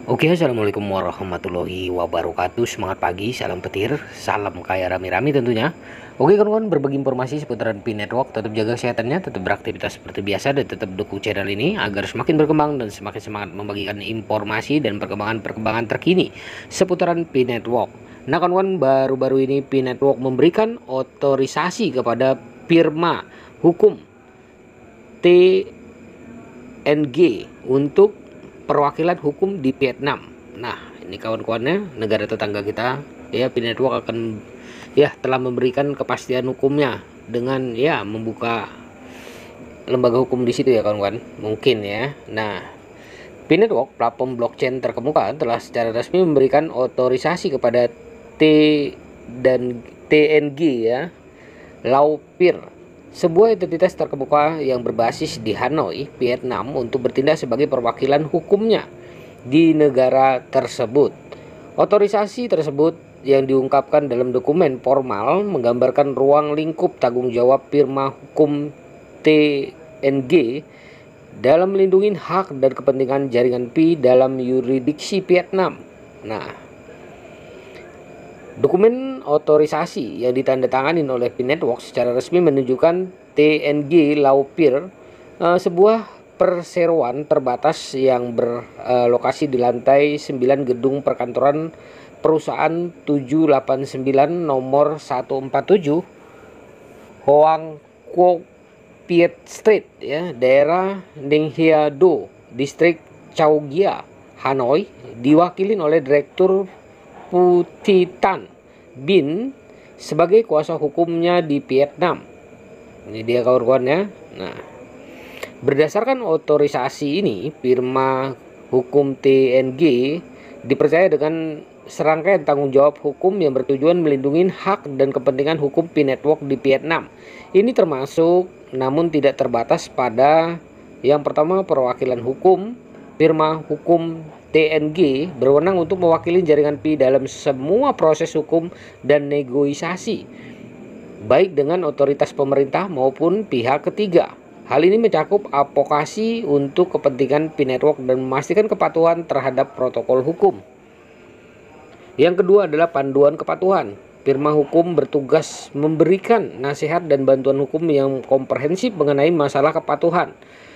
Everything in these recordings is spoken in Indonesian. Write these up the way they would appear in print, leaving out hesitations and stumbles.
Oke, assalamualaikum warahmatullahi wabarakatuh. Semangat pagi, salam petir, salam kaya rame-rame tentunya. Oke kawan-kawan, berbagi informasi seputaran Pi Network. Tetap jaga kesehatannya, tetap beraktivitas seperti biasa, dan tetap dukung channel ini agar semakin berkembang dan semakin semangat membagikan informasi dan perkembangan-perkembangan terkini seputaran Pi Network. Nah kawan-kawan, baru-baru ini Pi Network memberikan otorisasi kepada firma hukum TNG untuk perwakilan hukum di Vietnam. Nah, ini kawan-kawannya, negara tetangga kita, ya, Pi Network akan telah memberikan kepastian hukumnya dengan membuka lembaga hukum di situ ya kawan-kawan. Mungkin ya. Nah, Pi Network, platform blockchain terkemuka, telah secara resmi memberikan otorisasi kepada TNG ya, Laupir, sebuah entitas terkemuka yang berbasis di Hanoi, Vietnam, untuk bertindak sebagai perwakilan hukumnya di negara tersebut. Otorisasi tersebut yang diungkapkan dalam dokumen formal menggambarkan ruang lingkup tanggung jawab firma hukum TNG dalam melindungi hak dan kepentingan jaringan Pi dalam yurisdiksi Vietnam. Nah, dokumen otorisasi yang ditandatangani oleh Pi Network secara resmi menunjukkan TNG Laupir, sebuah perseroan terbatas yang berlokasi di lantai 9 gedung perkantoran perusahaan 789 nomor 147 Hoang Quoc Viet Street ya, daerah Ninh Hia Do, distrik Chao Gia, Hanoi, diwakili oleh Direktur Putitan Bin sebagai kuasa hukumnya di Vietnam. Ini dia kawan-kawan ya. Nah, berdasarkan otorisasi ini, firma hukum TNG dipercaya dengan serangkaian tanggung jawab hukum yang bertujuan melindungi hak dan kepentingan hukum Pi Network di Vietnam. Ini termasuk namun tidak terbatas pada yang pertama, perwakilan hukum. Firma hukum TNG berwenang untuk mewakili jaringan Pi dalam semua proses hukum dan negosiasi, baik dengan otoritas pemerintah maupun pihak ketiga. Hal ini mencakup advokasi untuk kepentingan Pi Network dan memastikan kepatuhan terhadap protokol hukum. Yang kedua adalah panduan kepatuhan. Firma hukum bertugas memberikan nasihat dan bantuan hukum yang komprehensif mengenai masalah kepatuhan.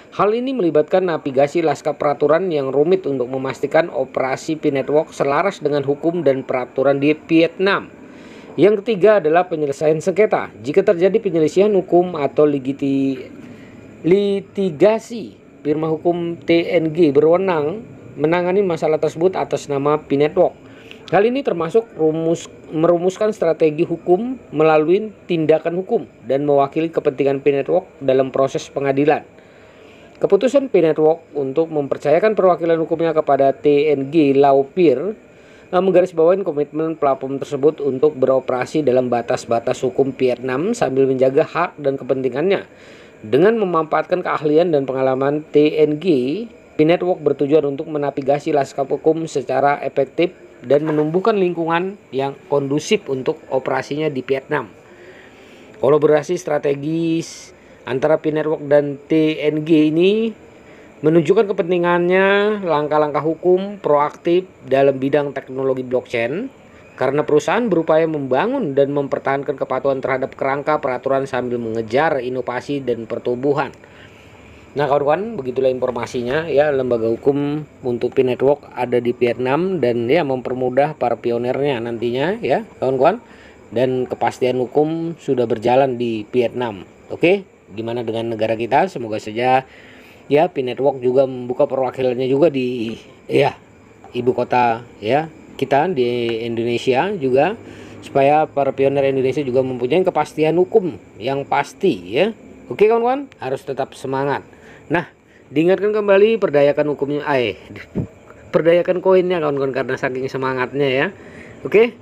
Hal ini melibatkan navigasi naskah peraturan yang rumit untuk memastikan operasi Pi Network selaras dengan hukum dan peraturan di Vietnam. Yang ketiga adalah penyelesaian sengketa. Jika terjadi penyelesaian hukum atau litigasi, firma hukum TNG berwenang menangani masalah tersebut atas nama Pi Network. Hal ini termasuk merumuskan strategi hukum melalui tindakan hukum dan mewakili kepentingan Pi Network dalam proses pengadilan. Keputusan Pi Network untuk mempercayakan perwakilan hukumnya kepada TNG Laupir menggarisbawahi komitmen platform tersebut untuk beroperasi dalam batas-batas hukum Vietnam sambil menjaga hak dan kepentingannya. Dengan memanfaatkan keahlian dan pengalaman TNG, Pi Network bertujuan untuk menavigasi lanskap hukum secara efektif dan menumbuhkan lingkungan yang kondusif untuk operasinya di Vietnam. Kolaborasi strategis antara Pi Network dan TNG ini menunjukkan kepentingannya langkah-langkah hukum proaktif dalam bidang teknologi blockchain, karena perusahaan berupaya membangun dan mempertahankan kepatuhan terhadap kerangka peraturan sambil mengejar inovasi dan pertumbuhan. Nah kawan-kawan, begitulah informasinya ya. Lembaga hukum untuk Pi Network ada di Vietnam dan mempermudah para pionirnya nantinya ya kawan-kawan, dan kepastian hukum sudah berjalan di Vietnam. Oke, gimana dengan negara kita? Semoga saja Pi Network juga membuka perwakilannya juga di ibu kota kita di Indonesia juga, supaya para pionir Indonesia juga mempunyai kepastian hukum yang pasti ya. Oke kawan-kawan, harus tetap semangat. Nah, diingatkan kembali perdayakan hukumnya, perdayakan koinnya kawan-kawan, karena saking semangatnya ya. Oke,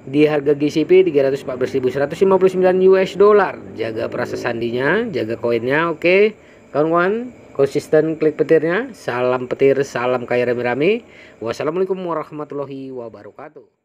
di harga GCP 314.159 US dollar. Jaga perasa sandinya, jaga koinnya. Oke kawan-kawan, konsisten klik petirnya. Salam petir, salam kaya rame-rame. Wassalamualaikum warahmatullahi wabarakatuh.